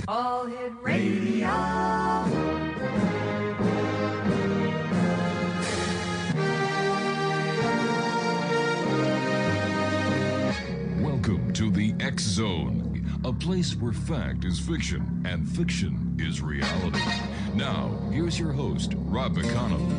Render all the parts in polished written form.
All Hit Radio. Welcome to the X Zone, a place where fact is fiction and fiction is reality. Now, here's your host, Rob McConnell.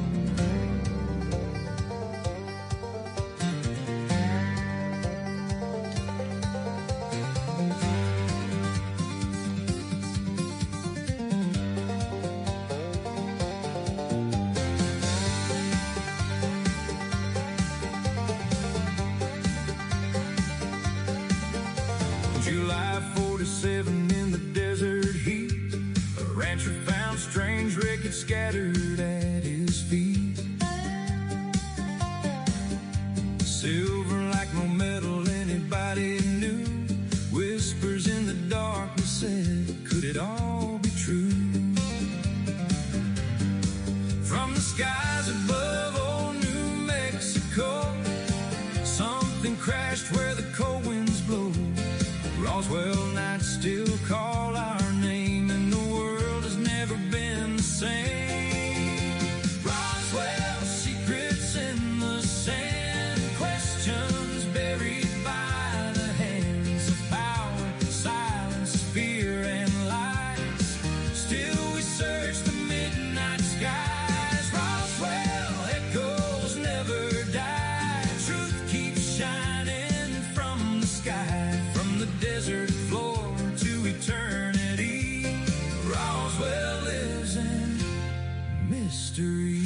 July 47 in the desert heat, a rancher found strange wreckage scattered at his feet. Silver like no metal anybody knew, whispers in the darkness said, could it all be true? From the skies above old New Mexico, something crashed where the cold winds blow. Roswell nights still call our name, and the world has never been the same. Roswell, secrets in the sand, questions buried by the hands of power, silence, fear, and lies. Still we search the midnight skies. Roswell, echoes never die. Truth keeps shining from the sky, from the desert floor to eternity. Roswell lives in mystery.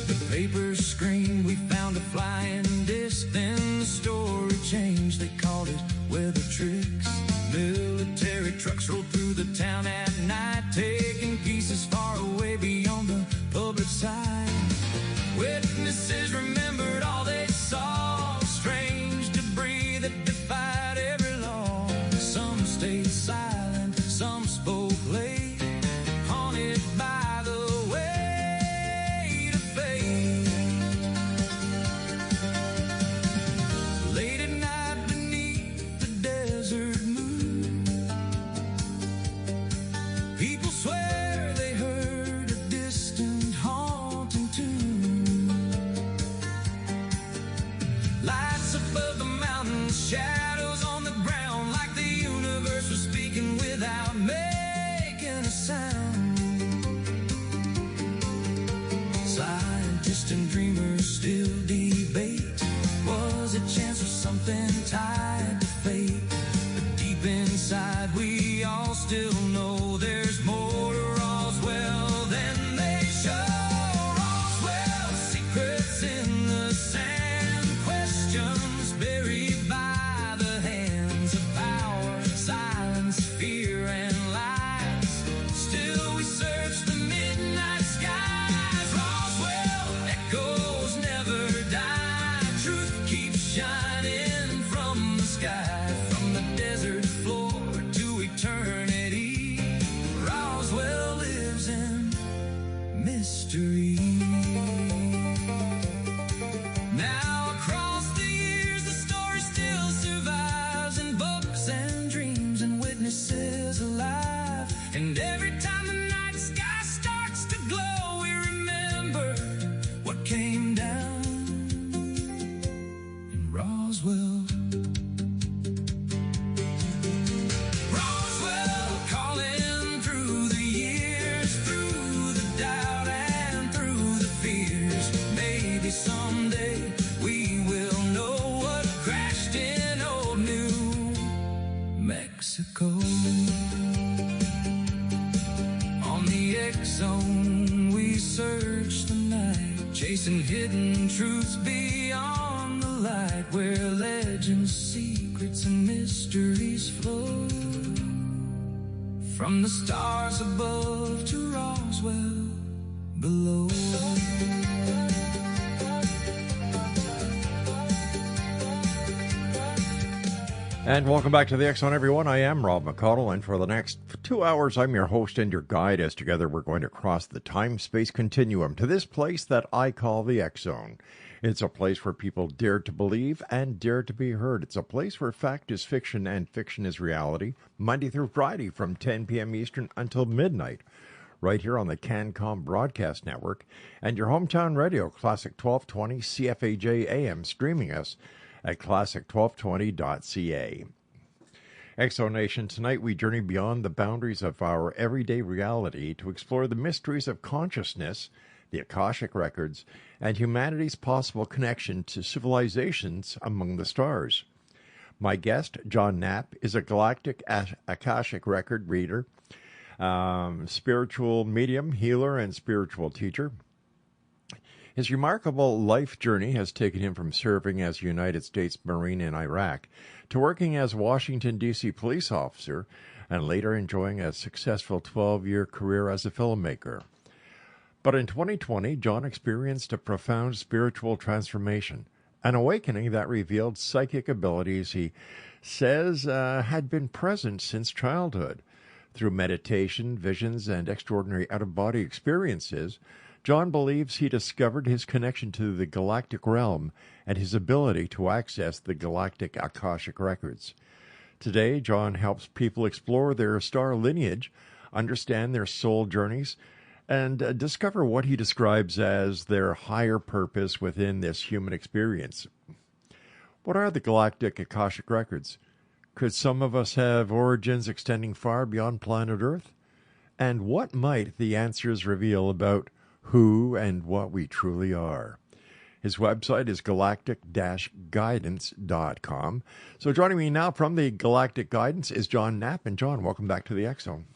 The papers screamed we found a flying disc, then the story changed. They called it weather tricks. Military trucks rolled through the town at night, taking pieces far away beyond the public sight. Witnesses remembered all they saw, strange debris that defied every law. Some stayed silent, some spoke late, haunted by the weight of fate. Late at night beneath the desert moon, people swear they heard a distant haunting tune. Lights above the mountains, shadows on the ground, like the universe was speaking without making a sound. Scientists and dreamers still debate, was it chance or something tied to fate? But deep inside we all still know there's more to Roswell than they show. Roswell, secrets in the sand, questions buried by the hands of power, silence, fear, and lies. Still we search the midnight skies. Roswell, echoes never die. Truth keeps shining from the sky, from the desert floor to eternity. Roswell lives in mystery. Now across the years the story still survives in books and dreams and witnesses alive. And every time the night sky starts to glow, we remember what came down in Roswell. Roswell calling through the years, through the doubt and through the fears. Maybe someday we will know what crashed in old New Mexico. On the X-Zone we search the night, chasing hidden truths beyond the light, where legends, secrets, and mysteries flow. From the stars above to Roswell below. And welcome back to the X Zone, everyone. I am Rob McConnell, and for the next 2 hours, I'm your host and your guide, as together we're going to cross the time-space continuum to this place that I call the X-Zone. It's a place where people dare to believe and dare to be heard. It's a place where fact is fiction and fiction is reality, Monday through Friday from 10 p.m. Eastern until midnight, right here on the CanCom Broadcast Network and your hometown radio, Classic 1220 CFAJ AM, streaming us at classic1220.ca. Exonation, tonight we journey beyond the boundaries of our everyday reality to explore the mysteries of consciousness, the Akashic Records, and humanity's possible connection to civilizations among the stars. My guest, John Knapp, is a Galactic Akashic Record reader, spiritual medium, healer, and spiritual teacher. His remarkable life journey has taken him from serving as a United States Marine in Iraq to working as a Washington, D.C. police officer and later enjoying a successful 12-year career as a filmmaker. But in 2020, John experienced a profound spiritual transformation, an awakening that revealed psychic abilities he says had been present since childhood. Through meditation, visions, and extraordinary out-of-body experiences, John believes he discovered his connection to the galactic realm and his ability to access the Galactic Akashic Records. Today, John helps people explore their star lineage, understand their soul journeys, and discover what he describes as their higher purpose within this human experience. What are the Galactic Akashic Records? Could some of us have origins extending far beyond planet Earth? And what might the answers reveal about who and what we truly are? His website is galactic-guidance.com. So joining me now from the Galactic Guidance is John Knapp. And John, welcome back to the X-Zone.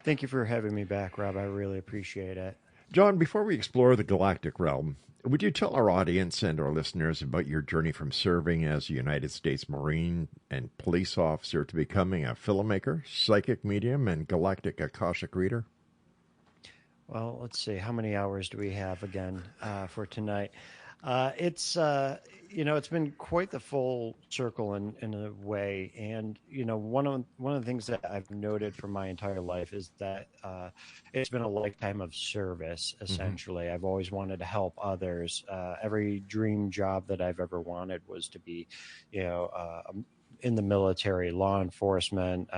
Thank you for having me back, Rob. I really appreciate it. John, before we explore the galactic realm, would you tell our audience and our listeners about your journey from serving as a United States Marine and police officer to becoming a filmmaker, psychic medium, and galactic Akashic reader? Well, let's see. How many hours do we have again for tonight? It's been quite the full circle in a way. And, one of the things that I've noted for my entire life is that it's been a lifetime of service, essentially. Mm-hmm. I've always wanted to help others. Every dream job that I've ever wanted was to be, in the military, law enforcement,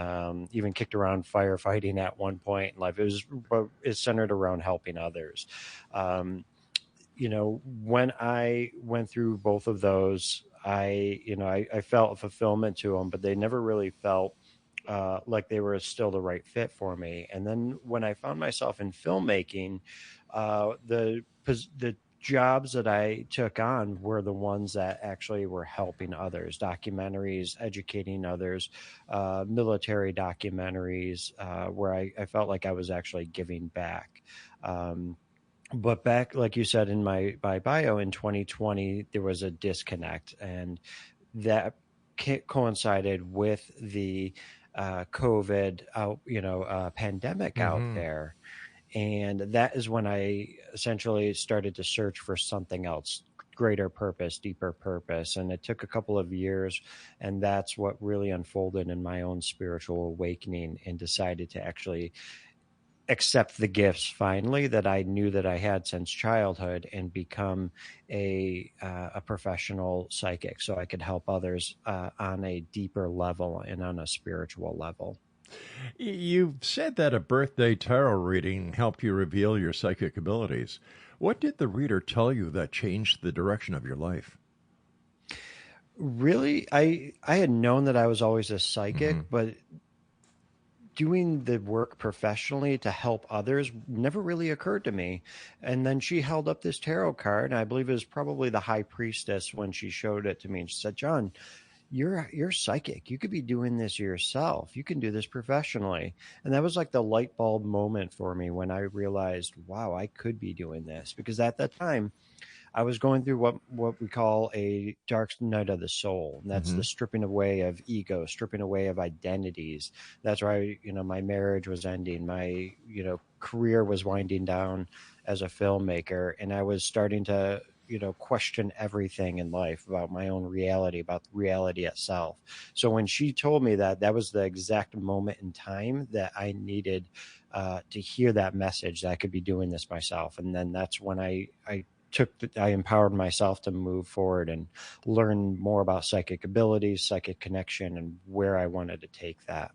even kicked around firefighting at one point in life. It's centered around helping others. When I went through both of those, I felt a fulfillment to them, but they never really felt like they were still the right fit for me. And then when I found myself in filmmaking, the jobs that I took on were the ones that actually were helping others, documentaries, educating others, military documentaries, where I felt like I was actually giving back. But back, like you said in my bio, in 2020, there was a disconnect, and that coincided with the COVID pandemic out there. And that is when I essentially started to search for something else, greater purpose, deeper purpose. And it took a couple of years, and that's what really unfolded in my own spiritual awakening, and decided to actually accept the gifts finally that I knew that I had since childhood, and become a professional psychic, so I could help others on a deeper level and on a spiritual level. You've said that a birthday tarot reading helped you reveal your psychic abilities. What did the reader tell you that changed the direction of your life? Really, I had known that I was always a psychic, but doing the work professionally to help others never really occurred to me. And then she held up this tarot card, and I believe it was probably the high priestess when she showed it to me, and she said, "John, you're psychic. You could be doing this yourself. You can do this professionally." And that was like the light bulb moment for me when I realized, wow, I could be doing this. Because at that time, I was going through what we call a dark night of the soul. And that's the stripping away of ego, stripping away of identities. That's why, my marriage was ending. My, career was winding down as a filmmaker. And I was starting to question everything in life about my own reality, about reality itself. So when she told me that, that was the exact moment in time that I needed to hear that message, that I could be doing this myself. And then that's when I empowered myself to move forward and learn more about psychic abilities, psychic connection, and where I wanted to take that.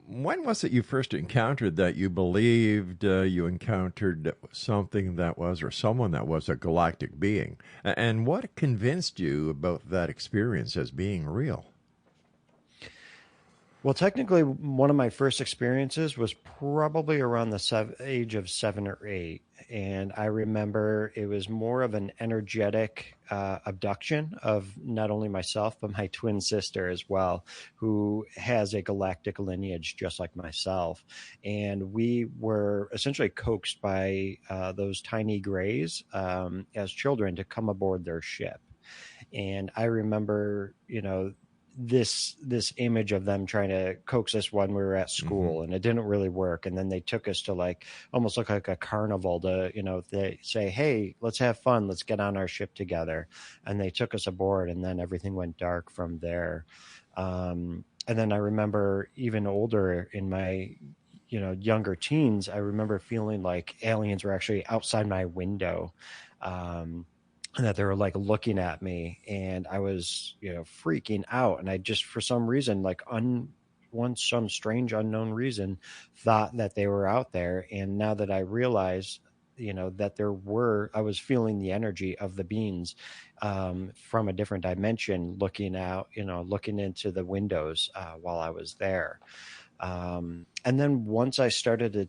When was it you first encountered that you believed you encountered something that was, or someone that was, a galactic being? And what convinced you about that experience as being real? Well, technically, one of my first experiences was probably around the age of 7 or 8. And I remember it was more of an energetic abduction of not only myself, but my twin sister as well, who has a galactic lineage just like myself. And we were essentially coaxed by those tiny grays as children to come aboard their ship. And I remember, this image of them trying to coax us when we were at school, and it didn't really work. And then they took us to almost look like a carnival to, they say, hey, let's have fun. Let's get on our ship together. And they took us aboard, and then everything went dark from there. And then I remember even older in my, younger teens, I remember feeling like aliens were actually outside my window. And that they were looking at me, and I was, freaking out. And I just, for some reason, some strange unknown reason, thought that they were out there. And now that I realize, that I was feeling the energy of the beings from a different dimension, looking out, looking into the windows while I was there. And then once I started to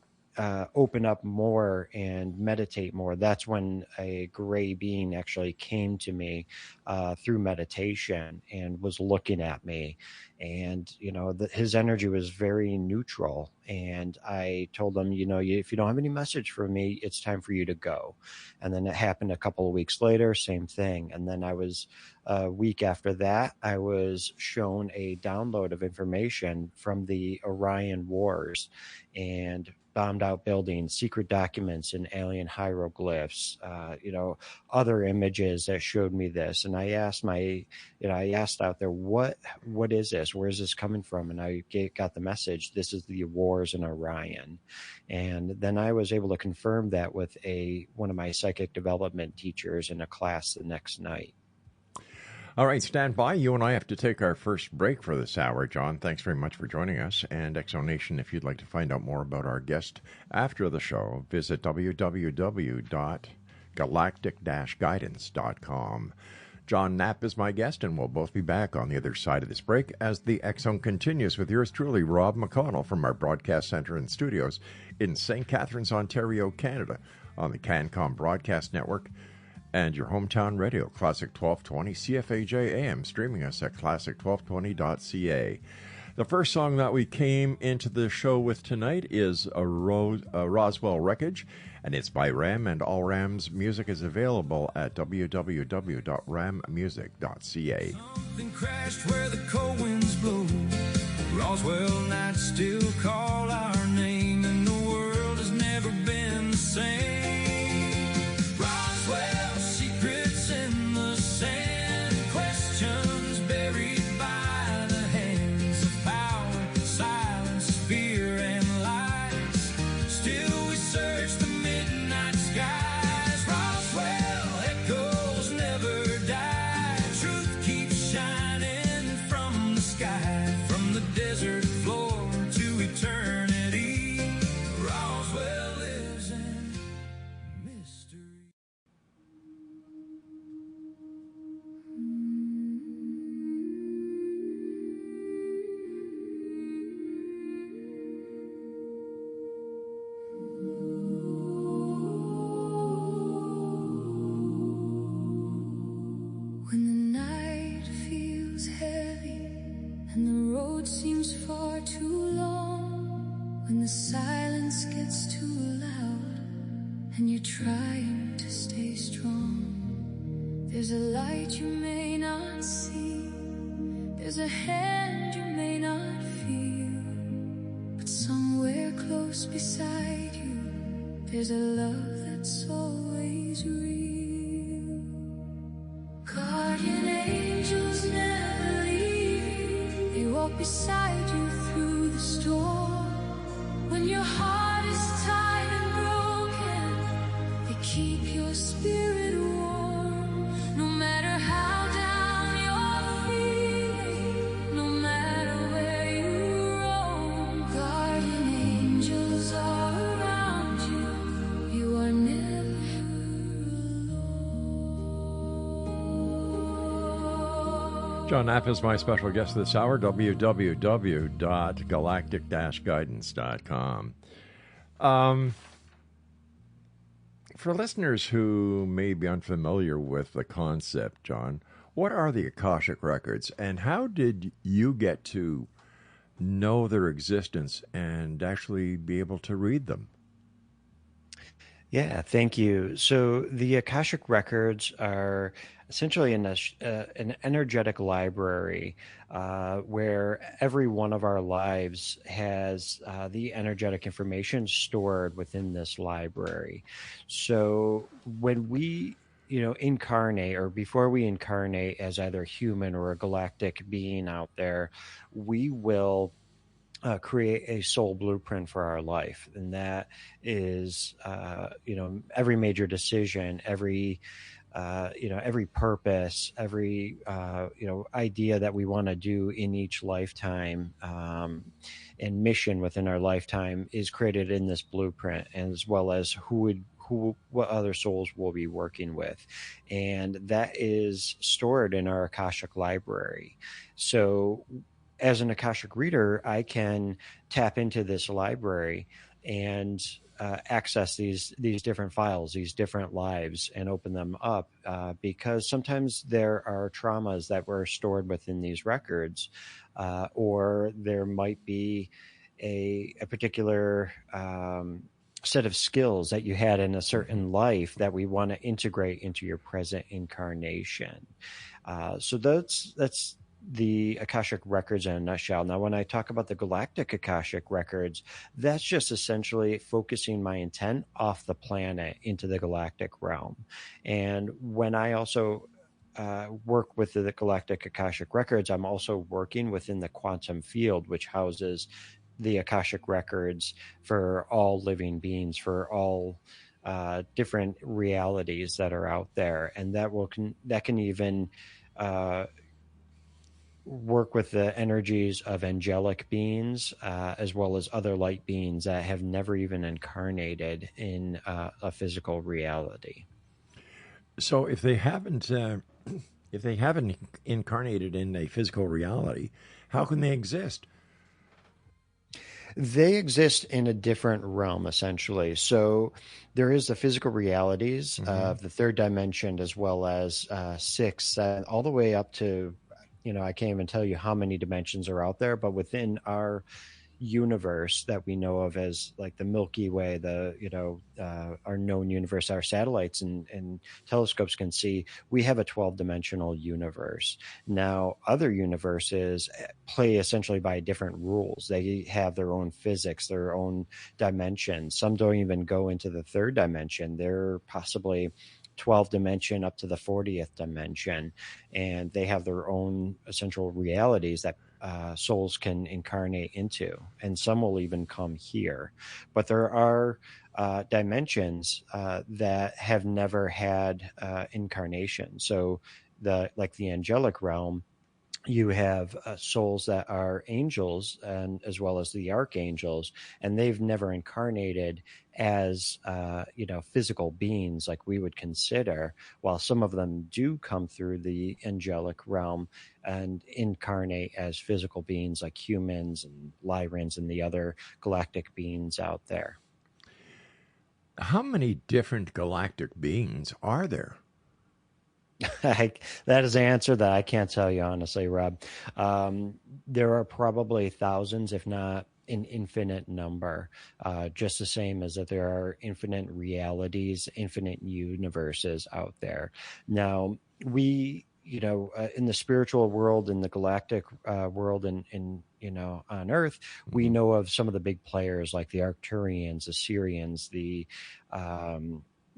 open up more and meditate more, that's when a gray being actually came to me through meditation and was looking at me. And his energy was very neutral, and I told him, if you don't have any message for me, it's time for you to go. And then it happened a couple of weeks later, same thing. And then a week after that, I was shown a download of information from the Orion Wars, and bombed out buildings, secret documents, and alien hieroglyphs, other images that showed me this. And I asked I asked out there, what is this? Where is this coming from? And I got the message, this is the wars in Orion. And then I was able to confirm that with one of my psychic development teachers in a class the next night. All right, stand by. You and I have to take our first break for this hour. John, thanks very much for joining us. And Exonation, if you'd like to find out more about our guest after the show, visit www.galactic-guidance.com. John Knapp is my guest, and we'll both be back on the other side of this break as the X-Zone continues with yours truly, Rob McConnell, from our broadcast center and studios in St. Catharines, Ontario, Canada, on the CanCom Broadcast Network, and your hometown radio, Classic 1220 CFAJ AM, streaming us at classic1220.ca. The first song that we came into the show with tonight is a Roswell Wreckage, and it's by Ram, and all Ram's music is available at www.rammusic.ca. Something crashed where the cold winds blow. Roswell nights still call our name, and the world has never been the same. Trying to stay strong. There's a light you may not see. There's a hand you may not feel. But somewhere close beside you, there's a love that's always real. beside you through the storm. When your heart is tired and broken, they keep your spirit warm. No matter how down you're feeling, no matter where you roam, guardian angels are around you. You are never alone. John Knapp is my special guest this hour, www.galactic-guidance.com. For listeners who may be unfamiliar with the concept, John, what are the Akashic Records, and how did you get to know their existence and actually be able to read them? Yeah, thank you. So the Akashic Records are essentially an energetic library where every one of our lives has the energetic information stored within this library. So when we incarnate, or before we incarnate as either human or a galactic being out there, we will create a soul blueprint for our life, and that is every major decision, every purpose, every idea that we want to do in each lifetime, and mission within our lifetime is created in this blueprint, as well as what other souls we'll be working with, and that is stored in our Akashic library. So as an Akashic reader, I can tap into this library and access these different files, these different lives, and open them up because sometimes there are traumas that were stored within these records, or there might be a particular set of skills that you had in a certain life that we want to integrate into your present incarnation. So that's the Akashic Records in a nutshell. Now, when I talk about the Galactic Akashic Records, that's just essentially focusing my intent off the planet into the galactic realm. And when I also work with the Galactic Akashic Records, I'm also working within the quantum field, which houses the Akashic Records for all living beings, for all different realities that are out there. And that can even work with the energies of angelic beings, as well as other light beings that have never even incarnated in a physical reality. So if they haven't incarnated in a physical reality, how can they exist? They exist in a different realm, essentially. So there is the physical realities of the third dimension, as well as 6, all the way up to, I can't even tell you how many dimensions are out there, but within our universe that we know of as like the Milky Way, our known universe, our satellites and telescopes can see, we have a 12-dimensional universe. Now, other universes play essentially by different rules. They have their own physics, their own dimensions. Some don't even go into the third dimension. They're possibly 12th dimension up to the 40th dimension, and they have their own essential realities that souls can incarnate into, and some will even come here. But there are dimensions that have never had incarnation. So the angelic realm, you have souls that are angels, and as well as the archangels, and they've never incarnated as physical beings like we would consider, while some of them do come through the angelic realm and incarnate as physical beings like humans and Lyrans and the other galactic beings out there. How many different galactic beings are there? That is an answer that I can't tell you, honestly, Rob. There are probably thousands, if not an infinite number, just the same as that there are infinite realities, infinite universes out there. Now, we, in the spiritual world, in the galactic world, and on Earth, we know of some of the big players like the Arcturians, the Syrians, the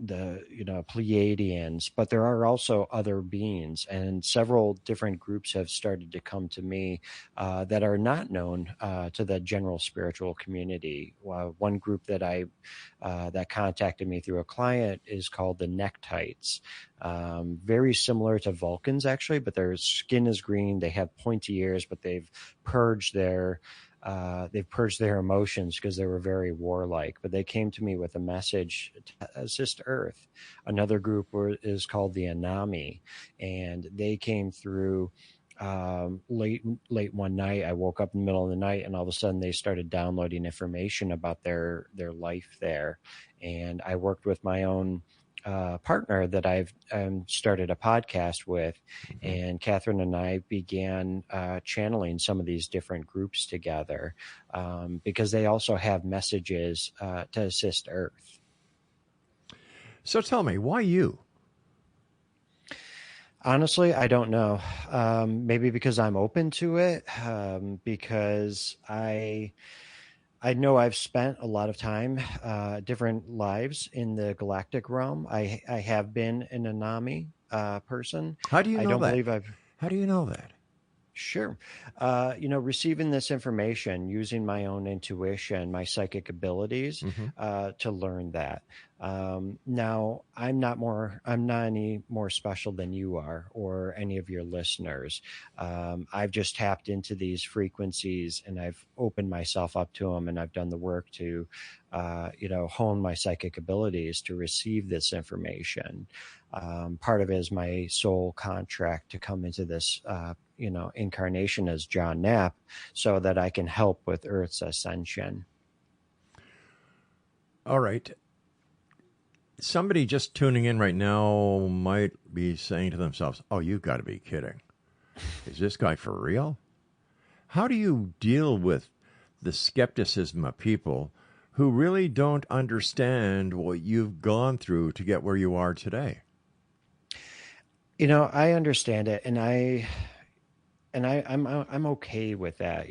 Pleiadians, but there are also other beings, and several different groups have started to come to me that are not known to the general spiritual community. One group that contacted me through a client is called the Nectites. Very similar to Vulcans, actually, but their skin is green. They have pointy ears, but they've purged their emotions because they were very warlike. But they came to me with a message to assist Earth. Another group is called the Anami, and they came through late one night. I woke up in the middle of the night, and all of a sudden they started downloading information about their life there. And I worked with my own partner that I've started a podcast with, and Catherine and I began channeling some of these different groups together because they also have messages to assist Earth. So tell me, why you? Honestly, I don't know. Maybe because I'm open to it, because I know I've spent a lot of time, different lives in the galactic realm. I have been an Anami person. How do you know I don't that? believe I've. How do you know that? Sure. Receiving this information, using my own intuition, my psychic abilities to learn that. Now, I'm not any more special than you are or any of your listeners. I've just tapped into these frequencies and I've opened myself up to them, and I've done the work to, hone my psychic abilities to receive this information. Part of it is my soul contract to come into this, incarnation as John Knapp, so that I can help with Earth's ascension. All right. Somebody just tuning in right now might be saying to themselves, oh, you've got to be kidding. Is this guy for real? How do you deal with the skepticism of people who really don't understand what you've gone through to get where you are today? I understand it, and I'm okay with that.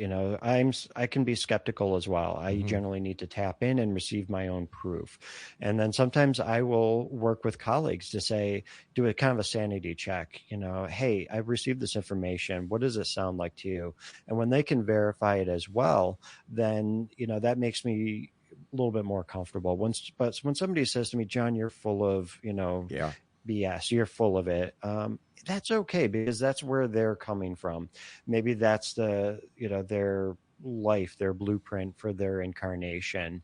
I can be skeptical as well. I generally need to tap in and receive my own proof. And then sometimes I will work with colleagues to do a kind of a sanity check, hey, I've received this information. What does it sound like to you? And when they can verify it as well, then, that makes me a little bit more comfortable. But when somebody says to me, John, you're full of, BS, you're full of it. That's okay, because that's where they're coming from. Maybe that's their life, their blueprint for their incarnation,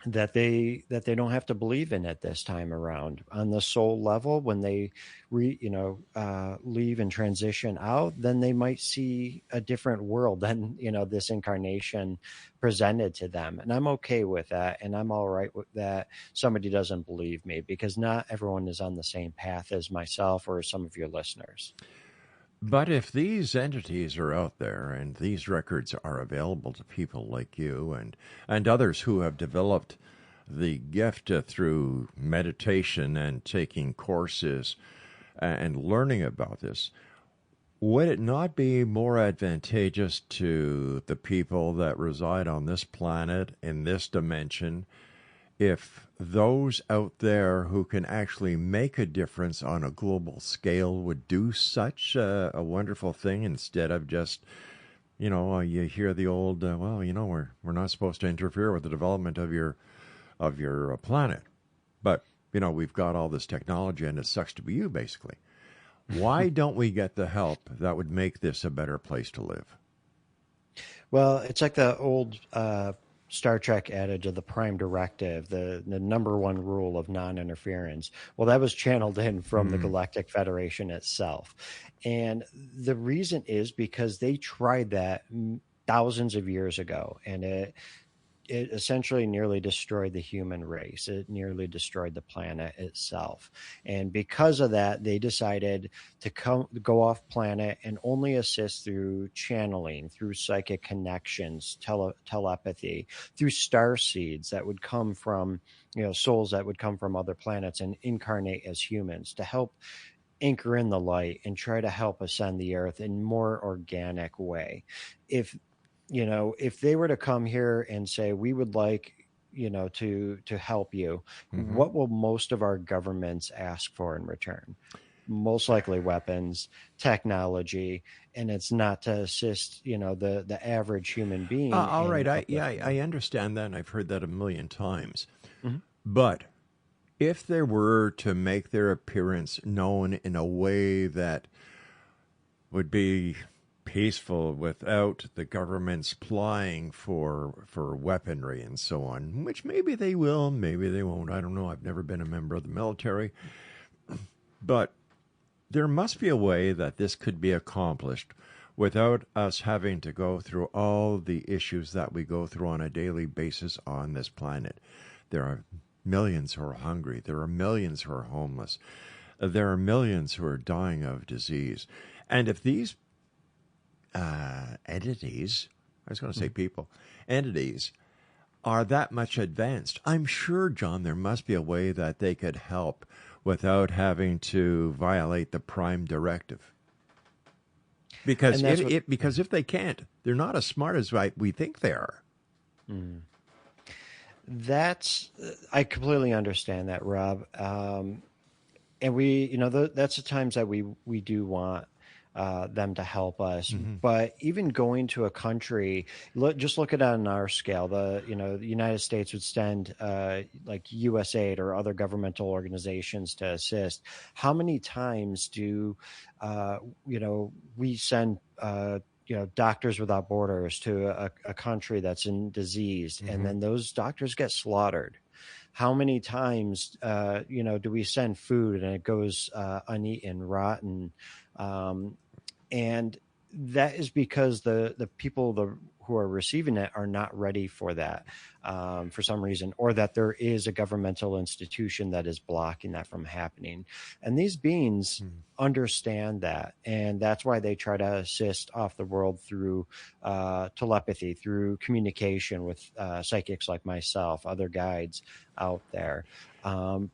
that they don't have to believe in it this time around. On the soul level, when they leave and transition out, then they might see a different world than this incarnation presented to them. And I'm okay with that, and I'm all right with that somebody doesn't believe me, because not everyone is on the same path as myself or some of your listeners. But if these entities are out there and these records are available to people like you and others who have developed the gift through meditation and taking courses and learning about this, would it not be more advantageous to the people that reside on this planet in this dimension if those out there who can actually make a difference on a global scale would do such a wonderful thing, instead of just, you hear the old, we're not supposed to interfere with the development of your planet, but we've got all this technology and it sucks to be you, basically. Why don't we get the help that would make this a better place to live? Well, it's like the old Star Trek adage of the prime directive, the number one rule of non-interference. Well, that was channeled in from the Galactic Federation itself. And the reason is because they tried that thousands of years ago, and it essentially nearly destroyed the human race. It nearly destroyed the planet itself. And because of that, they decided to go off planet and only assist through channeling, through psychic connections, telepathy, through star seeds that would come from, souls that would come from other planets and incarnate as humans to help anchor in the light and try to help ascend the Earth in more organic way. If they were to come here and say, we would like, to help you, Mm-hmm. what will most of our governments ask for in return? Most likely weapons, technology, and it's not to assist, the average human being. All in right. uplifting I understand that, and I've heard that a million times. Mhm. But if they were to make their appearance known in a way that would be peaceful without the government supplying for weaponry and so on, which maybe they will, maybe they won't. I don't know. I've never been a member of the military. But there must be a way that this could be accomplished without us having to go through all the issues that we go through on a daily basis on this planet. There are millions who are hungry. There are millions who are homeless. There are millions who are dying of disease. And if these entities, I was going to say people, entities, are that much advanced, I'm sure, John, there must be a way that they could help without having to violate the Prime Directive. Because because if they can't, they're not as smart as we think they are. I completely understand that, Rob. And we, that's the times that we do want them to help us. But even going to a country, just look at it on our scale. The United States would send like USAID or other governmental organizations to assist. How many times do we send Doctors Without Borders to a country that's in disease, and then those doctors get slaughtered? How many times, do we send food and it goes uneaten, rotten? And that is because the people who are receiving it are not ready for that for some reason, or that there is a governmental institution that is blocking that from happening. And these beings understand that, and that's why they try to assist off the world through telepathy, through communication with psychics like myself, other guides out there,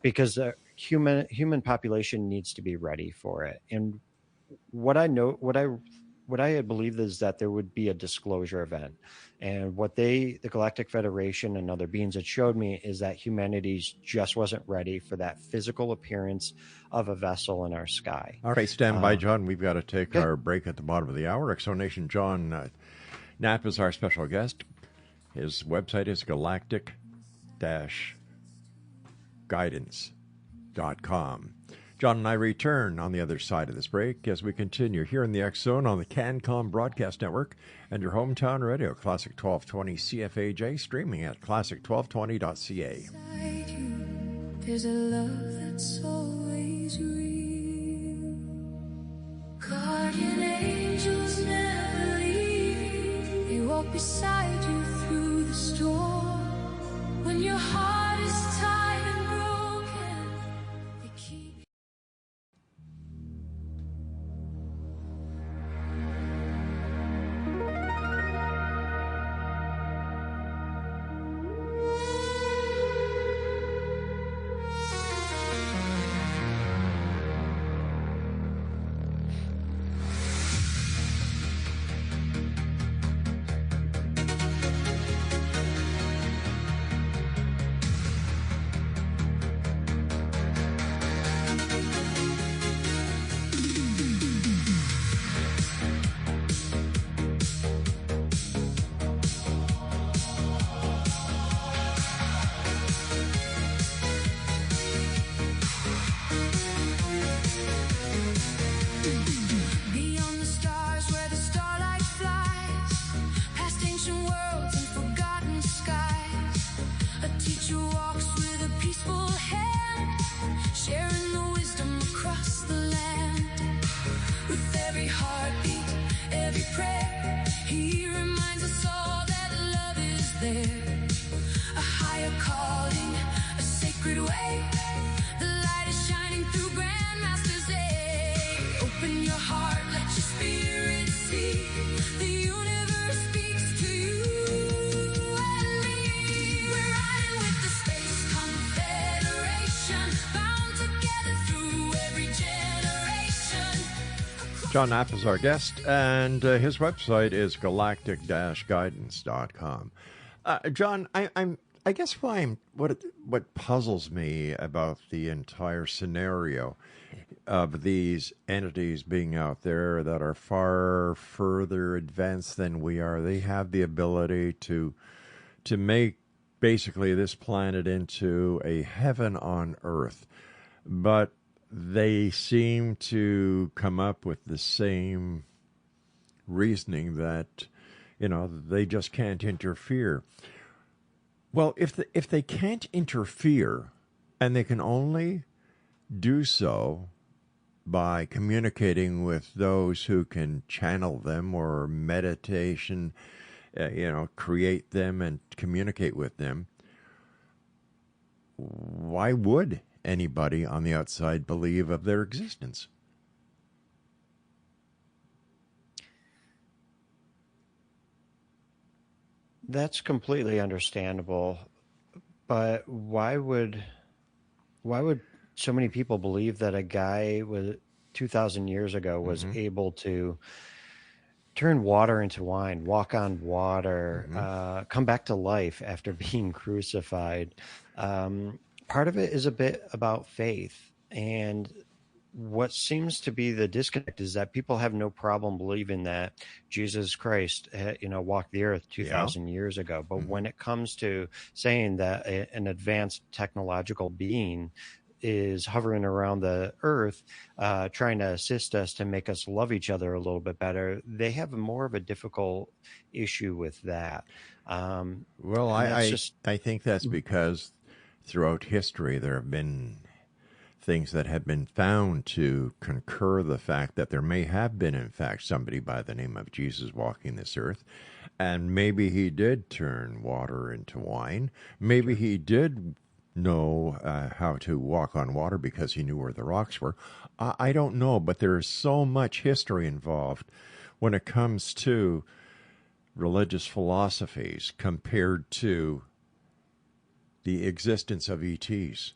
because the human population needs to be ready for it. And what I had believed is that there would be a disclosure event. And what the Galactic Federation and other beings had showed me is that humanity just wasn't ready for that physical appearance of a vessel in our sky. All right, stand by, John. We've got to take our break at the bottom of the hour. Exonation John Knapp is our special guest. His website is galactic-guidance.com. John and I return on the other side of this break as we continue here in the X Zone on the CanCom Broadcast Network and your hometown radio, Classic 1220 CFAJ, streaming at classic1220.ca. Inside you, there's a love that's always real. Guardian angels never leave. They walk beside you through the storm. When your heart is tired and broken, they keep. Beyond the stars where the starlight flies, past ancient worlds and forgotten skies, a teacher walks with a peaceful hand, sharing the wisdom across the land. With every heartbeat, every prayer, he reminds us all that love is there. A higher calling, a sacred way, the light is shining through Grandmaster's aid. Open your heart, let your spirit see. The universe speaks to you and me. We're riding with the Space Confederation, bound together through every generation. John Knapp is our guest, and his website is galactic-guidance.com. John, I guess what puzzles me about the entire scenario of these entities being out there that are far further advanced than we are, they have the ability to make basically this planet into a heaven on earth, but they seem to come up with the same reasoning that they just can't interfere. Well, if they can't interfere, and they can only do so by communicating with those who can channel them or meditation, create them and communicate with them, why would anybody on the outside believe of their existence? That's completely understandable, but why would so many people believe that a guy with 2,000 years ago was able to turn water into wine, walk on water, come back to life after being crucified? Part of it is a bit about faith, and what seems to be the disconnect is that people have no problem believing that Jesus Christ, walked the earth 2,000 years ago. But when it comes to saying that an advanced technological being is hovering around the earth, trying to assist us to make us love each other a little bit better, they have more of a difficult issue with that. Well, I think that's because throughout history there have been things that have been found to concur the fact that there may have been, in fact, somebody by the name of Jesus walking this earth. And maybe he did turn water into wine. Maybe he did know how to walk on water because he knew where the rocks were. I don't know, but there's so much history involved when it comes to religious philosophies compared to the existence of ETs.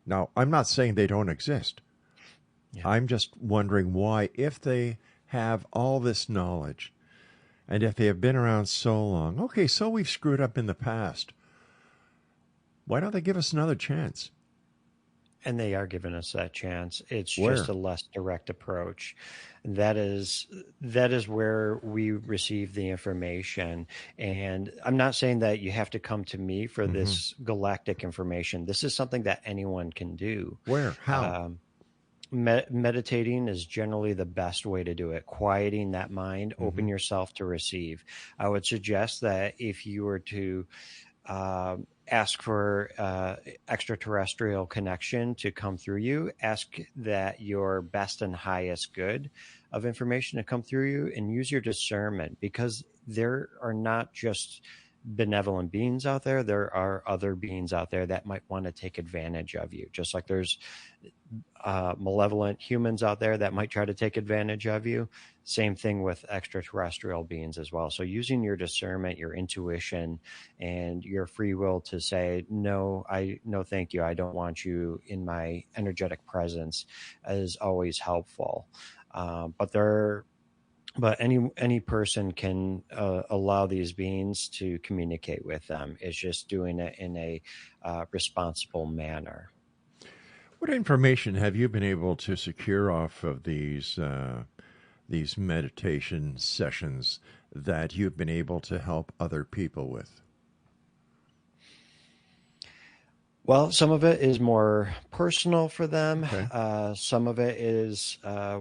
Now, I'm not saying they don't exist. Yeah. I'm just wondering why, if they have all this knowledge, and if they have been around so long, okay, so we've screwed up in the past. Why don't they give us another chance? And they are giving us that chance. It's just a less direct approach. That is where we receive the information. And I'm not saying that you have to come to me for this galactic information. This is something that anyone can do. Where? How? Meditating is generally the best way to do it. Quieting that mind, open yourself to receive. I would suggest that if you were to ask for extraterrestrial connection to come through you, ask that your best and highest good of information to come through you, and use your discernment, because there are not just benevolent beings out there. There are other beings out there that might want to take advantage of you, just like there's malevolent humans out there that might try to take advantage of you. Same thing with extraterrestrial beings as well. So using your discernment, your intuition, and your free will to say, no, thank you, I don't want you in my energetic presence, is always helpful. But any person can allow these beings to communicate with them. It's just doing it in a responsible manner. What information have you been able to secure off of these meditation sessions that you've been able to help other people with? Well, some of it is more personal for them. Okay. Some of it is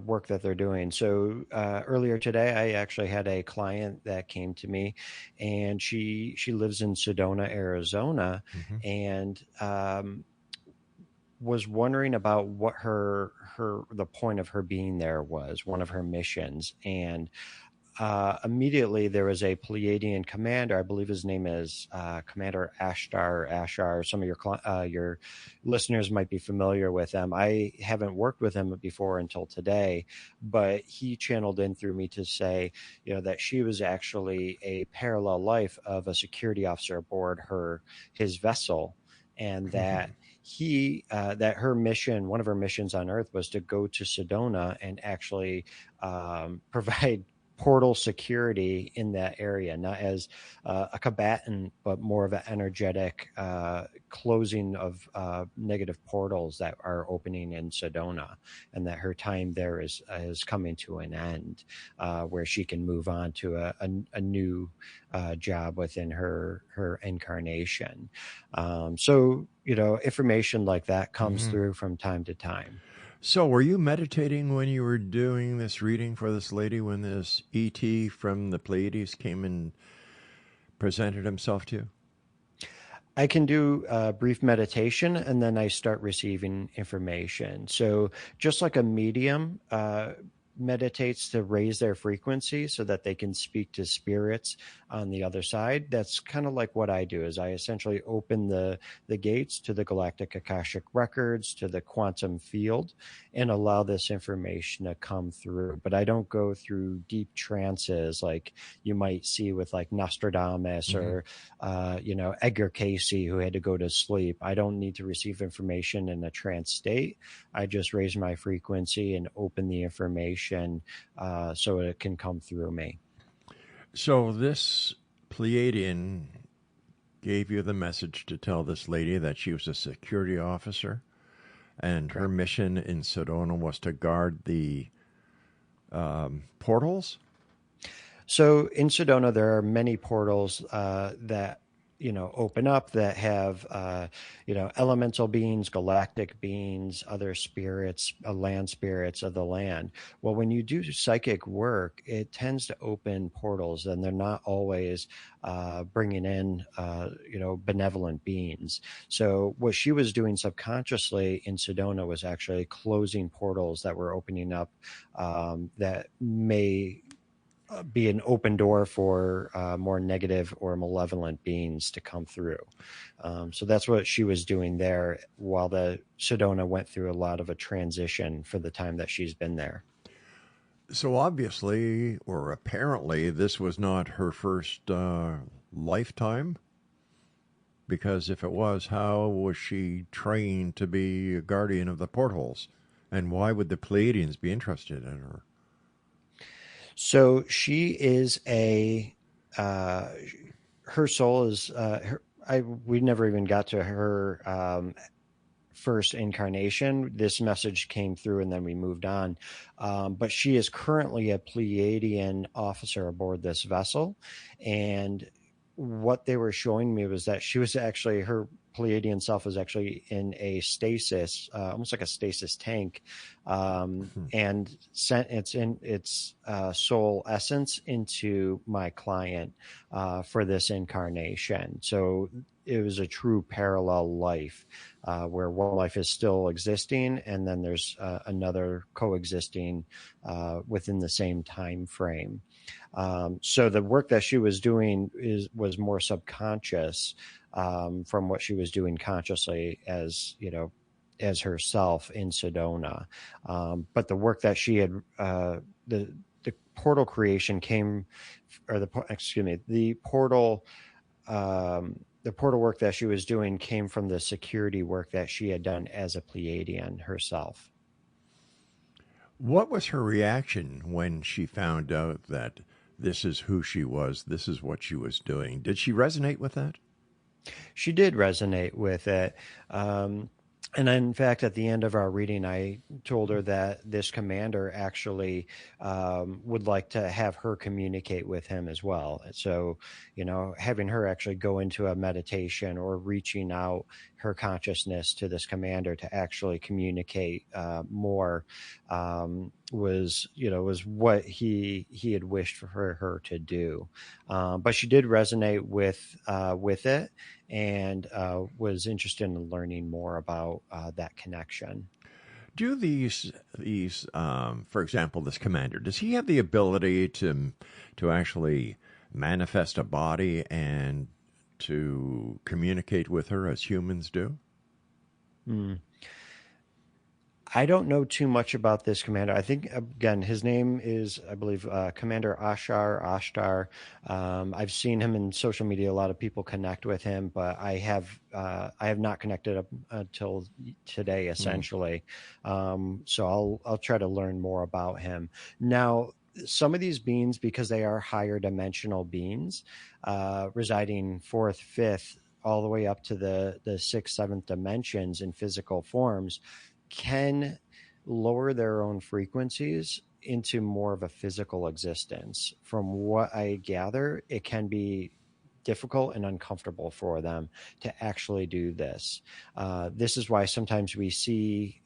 work that they're doing. So earlier today, I actually had a client that came to me, and she lives in Sedona, Arizona, and was wondering about what the point of her being there was, one of her missions. And immediately there was a Pleiadian commander, I believe his name is Commander Ashtar. Some of your listeners might be familiar with him. I haven't worked with him before until today, but he channeled in through me to say, that she was actually a parallel life of a security officer aboard his vessel, and that that her mission, one of her missions on Earth, was to go to Sedona and actually provide portal security in that area, not as a combatant, but more of an energetic closing of negative portals that are opening in Sedona, and that her time there is coming to an end, where she can move on to a new job within her incarnation. So, information like that comes through from time to time. So, were you meditating when you were doing this reading for this lady when this ET from the Pleiades came and presented himself to you? I can do a brief meditation and then I start receiving information. So, just like a medium meditates to raise their frequency so that they can speak to spirits on the other side, that's kind of like what I do. Is I essentially open the gates to the galactic akashic records, to the quantum field, and allow this information to come through. But I don't go through deep trances like you might see with like Nostradamus or Edgar Casey, who had to go to sleep. I don't need to receive information in a trance state. I just raise my frequency and open the information so it can come through me. So this Pleiadian gave you the message to tell this lady that she was a security officer, and her mission in Sedona was to guard the portals? So in Sedona, there are many portals that open up that have, elemental beings, galactic beings, other spirits, land spirits of the land. Well, when you do psychic work, it tends to open portals, and they're not always bringing in, benevolent beings. So what she was doing subconsciously in Sedona was actually closing portals that were opening up that may be an open door for more negative or malevolent beings to come through. So that's what she was doing there, while the Sedona went through a lot of a transition for the time that she's been there. So obviously, or apparently, this was not her first lifetime, because if it was, how was she trained to be a guardian of the portals? And why would the Pleiadians be interested in her? So she is her soul is, we never even got to her first incarnation. This message came through and then we moved on. But she is currently a Pleiadian officer aboard this vessel. And what they were showing me was that she was actually, her Pleiadian self was actually in a stasis, almost like a stasis tank, and sent its soul essence into my client for this incarnation. So it was a true parallel life where one life is still existing, and then there's another coexisting within the same time frame. So the work that she was doing was more subconscious from what she was doing consciously as herself in Sedona. But the work that she had, the portal creation came, or the portal work that she was doing came from the security work that she had done as a Pleiadian herself. What was her reaction when she found out that this is who she was, this is what she was doing? Did she resonate with that? She did resonate with it. And in fact, at the end of our reading, I told her that this commander actually would like to have her communicate with him as well. So, having her actually go into a meditation or reaching out her consciousness to this commander to actually communicate more was what he had wished for her to do. But she did resonate with it, and was interested in learning more about that connection. Do these for example, this commander, does he have the ability to actually manifest a body and to communicate with her as humans do? I don't know too much about this commander. I think, again, his name is, I believe, Commander Ashtar. I've seen him in social media. A lot of people connect with him, but I have not connected up until today, essentially. So I'll try to learn more about him. Now, some of these beings, because they are higher dimensional beings, residing fourth, fifth, all the way up to the sixth, seventh dimensions in physical forms, can lower their own frequencies into more of a physical existence. From what I gather, it can be difficult and uncomfortable for them to actually do this. This is why sometimes we see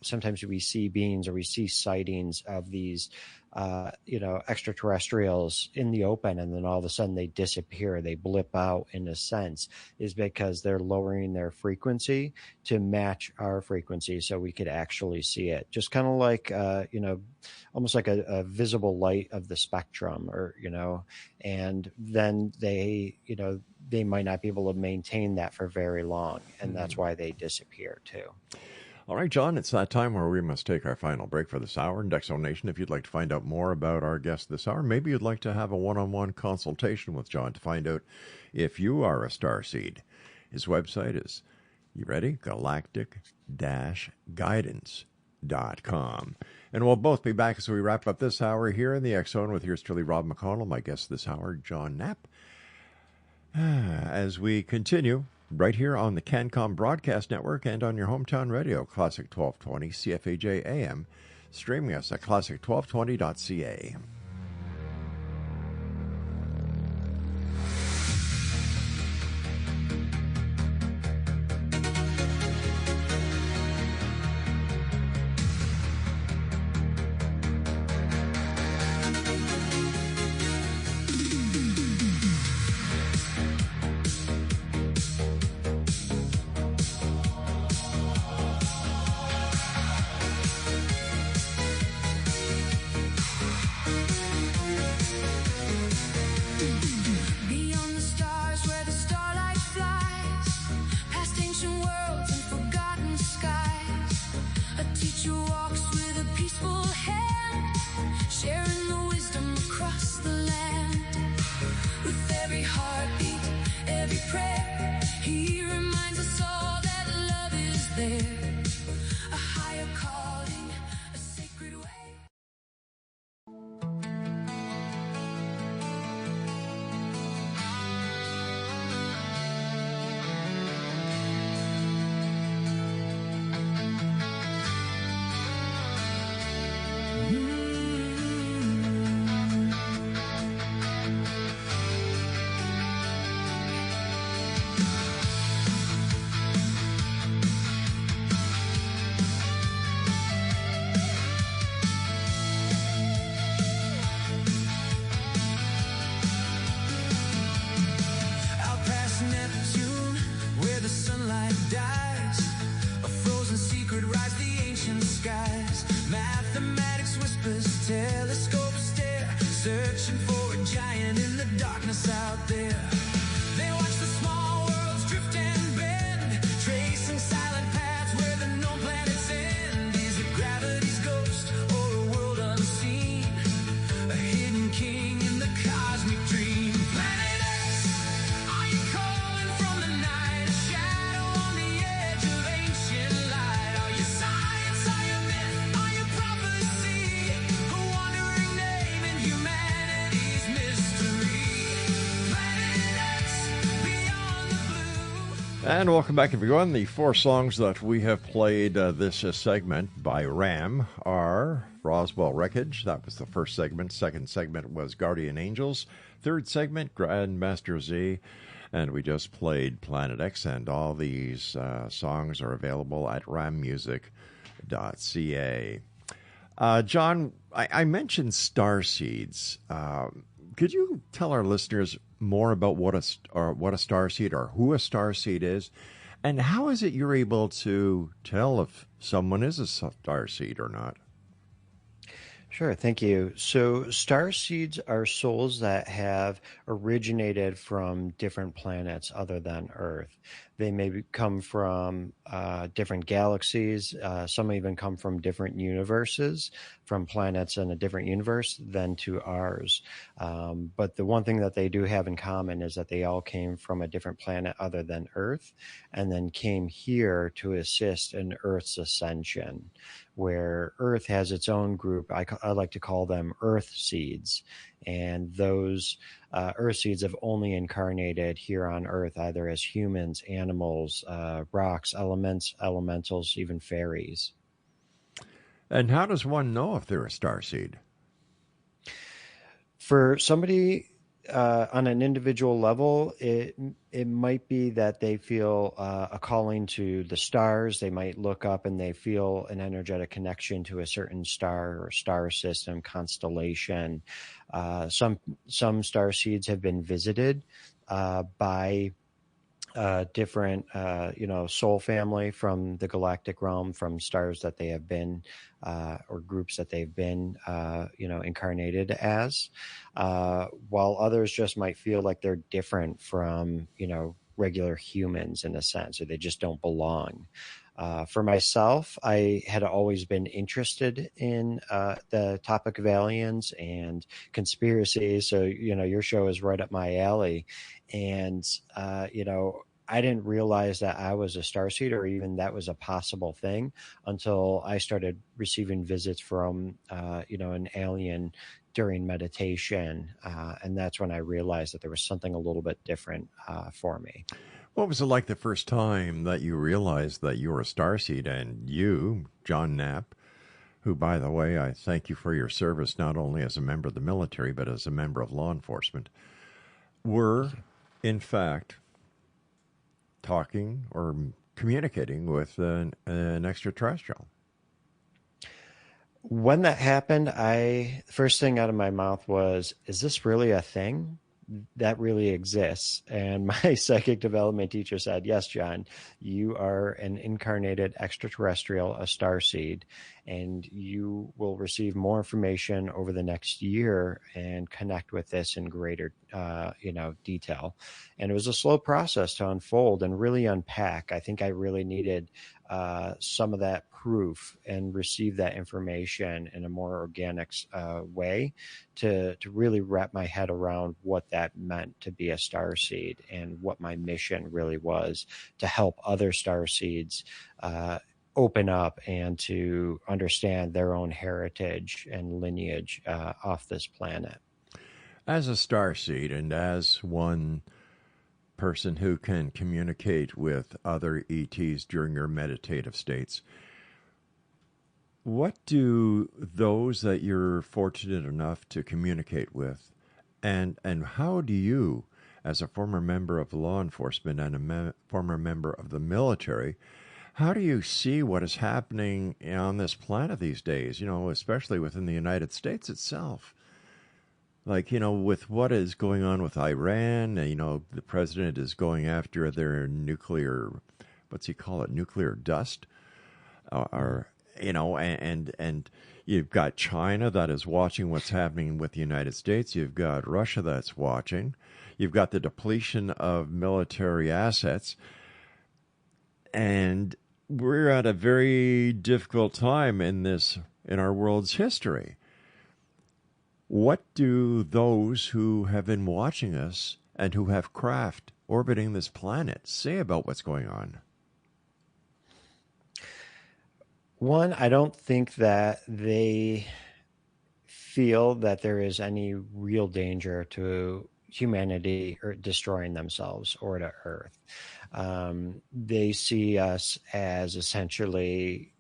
beings, or we see sightings of these extraterrestrials in the open, and then all of a sudden they disappear, they blip out, in a sense, is because they're lowering their frequency to match our frequency so we could actually see it. Just kind of like almost like a visible light of the spectrum, or and then they might not be able to maintain that for very long, and that's why they disappear too. All right, John, it's that time where we must take our final break for this hour. And Exo Nation, if you'd like to find out more about our guest this hour, maybe you'd like to have a one-on-one consultation with John to find out if you are a starseed. His website is, you ready? Galactic-guidance.com. And we'll both be back as we wrap up this hour here in the X Zone with yours truly, Rob McConnell, my guest this hour, John Knapp. As we continue right here on the CanCom Broadcast Network and on your hometown radio, Classic 1220 CFAJ AM, streaming us at classic1220.ca. Beyond the stars where the starlight flies, past ancient worlds and forgotten skies, a teacher walks with a peaceful hand, sharing the wisdom across the land. With every heartbeat, every prayer, he reminds us all that love is there, a higher calling, a sacred way. Out past Neptune, where the sunlight dies, a frozen secret rides the ancient skies. Mathematics whispers, telescopes stare, searching for a giant in the darkness out there. They watch the small worlds drift and bend, tracing silent paths where the known planets end. Is it gravity's ghost or a world unseen? A hidden king in the cosmic dream. Planet X, are you calling from the night? A shadow on the edge of ancient light. Are you science? Are you myth? Are you prophecy? A wandering name in humanity's mystery. Planet X, beyond the blue. And welcome back, everyone. The four songs that we have played this segment by Ram are Roswell Wreckage. That was the first segment. Second segment was Guardian Angels. Third segment, Grandmaster Z. And we just played Planet X, and all these songs are available at rammusic.ca. John, I mentioned starseeds. Could you tell our listeners more about what a starseed, or who a starseed is, and how is it you're able to tell if someone is a starseed or not? Sure, thank you. So starseeds are souls that have originated from different planets other than Earth. They may come from different galaxies. Some even come from different universes, from planets in a different universe than to ours. But the one thing that they do have in common is that they all came from a different planet other than Earth, and then came here to assist in Earth's ascension. where Earth has its own group. I like to call them Earth seeds. And those Earth seeds have only incarnated here on Earth, either as humans, animals, rocks, elementals, even fairies. And how does one know if they're a starseed? For somebody on an individual level, it might be that they feel a calling to the stars. They might look up and they feel an energetic connection to a certain star or star system, constellation. Some star seeds have been visited by different, soul family from the galactic realm, from stars that they have been, or groups that they've been, incarnated as, while others just might feel like they're different from, regular humans in a sense, or they just don't belong. For myself, I had always been interested in the topic of aliens and conspiracies. So, your show is right up my alley. And, I didn't realize that I was a starseed or even that was a possible thing until I started receiving visits from, an alien during meditation. And that's when I realized that there was something a little bit different for me. What was it like the first time that you realized that you were a starseed, and you, John Knapp, who, by the way, I thank you for your service not only as a member of the military but as a member of law enforcement, were, in fact, talking or communicating with an extraterrestrial? When that happened, first thing out of my mouth was, is this really a thing that really exists? And my psychic development teacher said, yes, John, you are an incarnated extraterrestrial, a starseed, and you will receive more information over the next year and connect with this in greater, detail. And it was a slow process to unfold and really unpack. I think I really needed some of that proof and receive that information in a more organic way to really wrap my head around what that meant to be a starseed and what my mission really was to help other starseeds open up and to understand their own heritage and lineage off this planet. As a starseed and as one person who can communicate with other ETs during your meditative states, what do those that you're fortunate enough to communicate with, and how do you, as a former member of law enforcement and a former member of the military, how do you see what is happening on this planet these days, especially within the United States itself? Like, with what is going on with Iran, the president is going after their nuclear, what's he call it, nuclear dust? And you've got China that is watching what's happening with the United States. You've got Russia that's watching. You've got the depletion of military assets. And we're at a very difficult time in our world's history. What do those who have been watching us and who have craft orbiting this planet say about what's going on? One, I don't think that they feel that there is any real danger to humanity or destroying themselves or to Earth. They see us as essentially,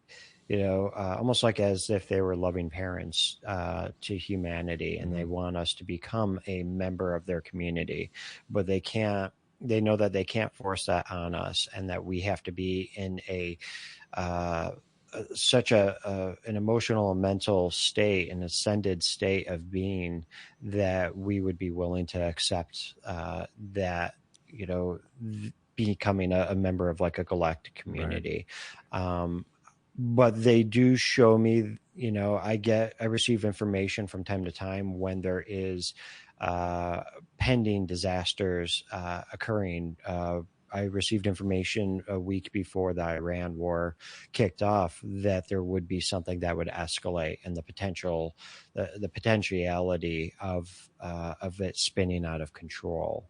almost like as if they were loving parents to humanity, and they want us to become a member of their community, but they know that they can't force that on us, and that we have to be in such an emotional and mental state, an ascended state of being, that we would be willing to accept that, becoming a member of like a galactic community. Right. But they do show me, I receive information from time to time when there is pending disasters occurring. I received information a week before the Iran war kicked off that there would be something that would escalate, and the potentiality of it spinning out of control.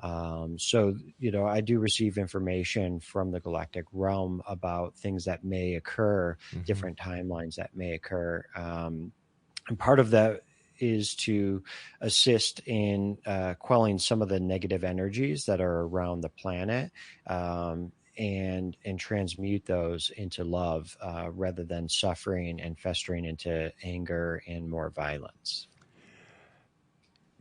So, I do receive information from the galactic realm about things that may occur, different timelines that may occur. And part of that is to assist in quelling some of the negative energies that are around the planet, and transmute those into love, rather than suffering and festering into anger and more violence.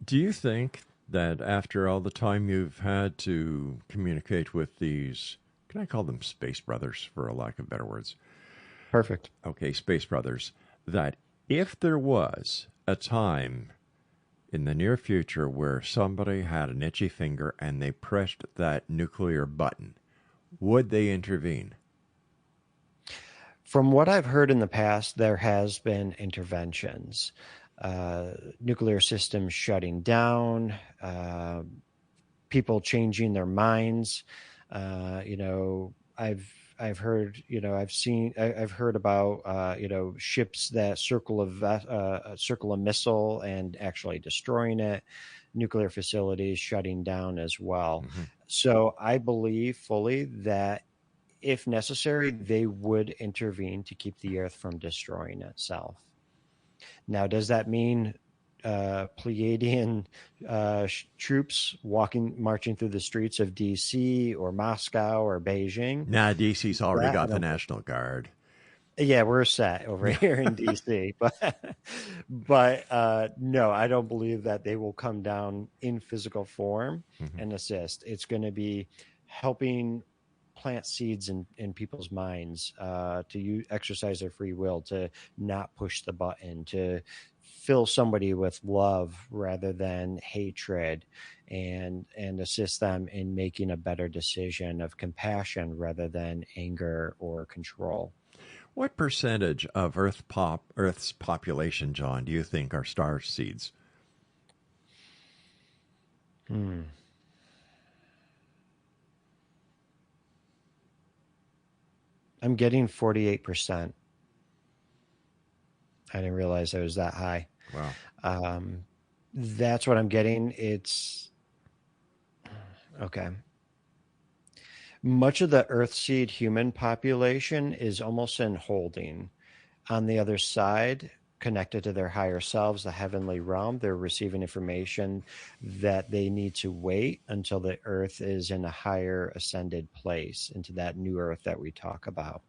Do you think that after all the time you've had to communicate with these, can I call them space brothers for a lack of better words? Perfect. Okay, space brothers, that if there was a time in the near future where somebody had an itchy finger and they pressed that nuclear button, would they intervene? From what I've heard in the past, there has been interventions, nuclear systems shutting down, people changing their minds. I've heard, I've heard about, ships that circle a missile and actually destroying it, nuclear facilities shutting down as well. So I believe fully that if necessary, they would intervene to keep the Earth from destroying itself. Now, does that mean Pleiadian troops marching through the streets of D.C. or Moscow or Beijing? Nah, DC's already got the National Guard. Yeah, we're set over here in DC, but no, I don't believe that they will come down in physical form and assist. It's going to be helping plant seeds in people's minds, to exercise their free will, to not push the button, to fill somebody with love rather than hatred, and assist them in making a better decision of compassion rather than anger or control. What percentage of Earth's population, John, do you think are star seeds? I'm getting 48%. I didn't realize I was that high. Wow. That's what I'm getting. It's okay. Much of the Earthseed human population is almost in holding. On the other side, connected to their higher selves, the heavenly realm, they're receiving information that they need to wait until the Earth is in a higher ascended place, into that new Earth that we talk about.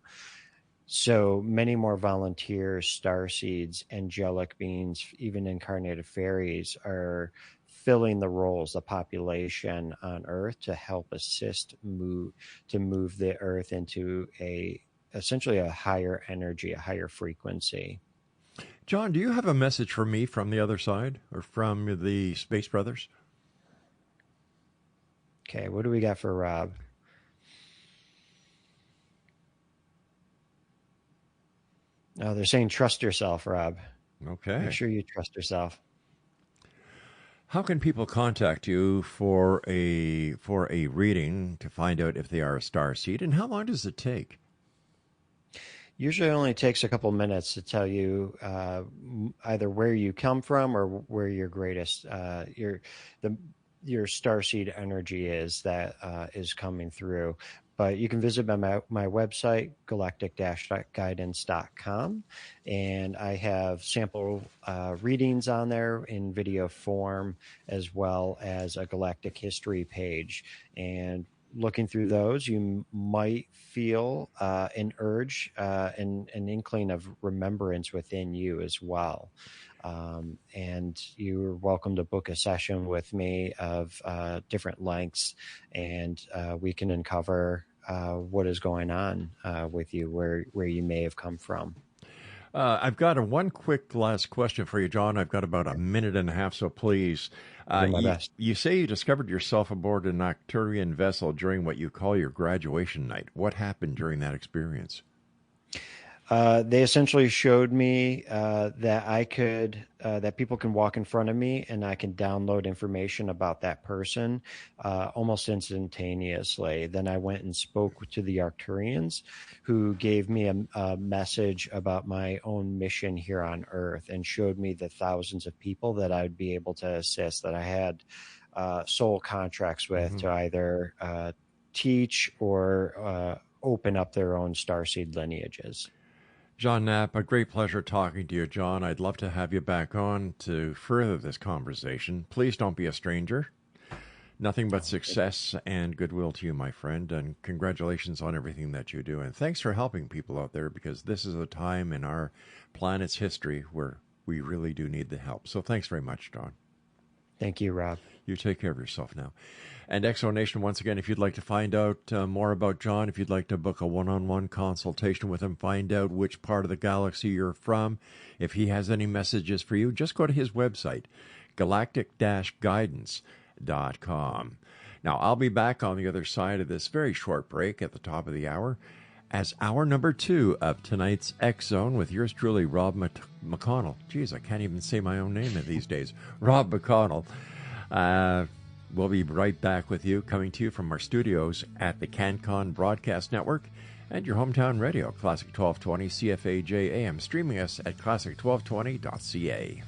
So many more volunteers, starseeds, angelic beings, even incarnated fairies are filling the roles, the population on Earth, to help assist move the Earth into essentially a higher energy, a higher frequency. John, do you have a message for me from the other side, or from the Space Brothers? Okay, what do we got for Rob? Oh, they're saying trust yourself, Rob. Okay. Make sure you trust yourself. How can people contact you for a reading to find out if they are a star seed, and how long does it take? Usually only takes a couple minutes to tell you either where you come from or where your greatest your starseed energy is that is coming through. But you can visit my website, galactic-guidance.com, and I have sample readings on there in video form, as well as a galactic history page. And looking through those, you might feel an urge, an inkling of remembrance within you as well. And you're welcome to book a session with me of different lengths, and we can uncover what is going on with you, where you may have come from. I've got one quick last question for you, John. I've got about a minute and a half, so please. You say you discovered yourself aboard an Arcturian vessel during what you call your graduation night. What happened during that experience? They essentially showed me that people can walk in front of me and I can download information about that person almost instantaneously. Then I went and spoke to the Arcturians, who gave me a message about my own mission here on Earth and showed me the thousands of people that I would be able to assist, that I had soul contracts with to either teach or open up their own starseed lineages. John Knapp, a great pleasure talking to you, John. I'd love to have you back on to further this conversation. Please don't be a stranger. Nothing but success and goodwill to you, my friend, and congratulations on everything that you do. And thanks for helping people out there, because this is a time in our planet's history where we really do need the help. So thanks very much, John. Thank you, Rob. You take care of yourself now. And Exonation, once again, if you'd like to find out more about John, if you'd like to book a one-on-one consultation with him, find out which part of the galaxy you're from, if he has any messages for you, just go to his website, galactic-guidance.com. Now, I'll be back on the other side of this very short break at the top of the hour as hour number 2 of tonight's X Zone with yours truly, Rob McConnell. Geez, I can't even say my own name these days. Rob McConnell. We'll be right back with you, coming to you from our studios at the CanCon Broadcast Network and your hometown radio, Classic 1220 CFAJ AM, streaming us at classic1220.ca.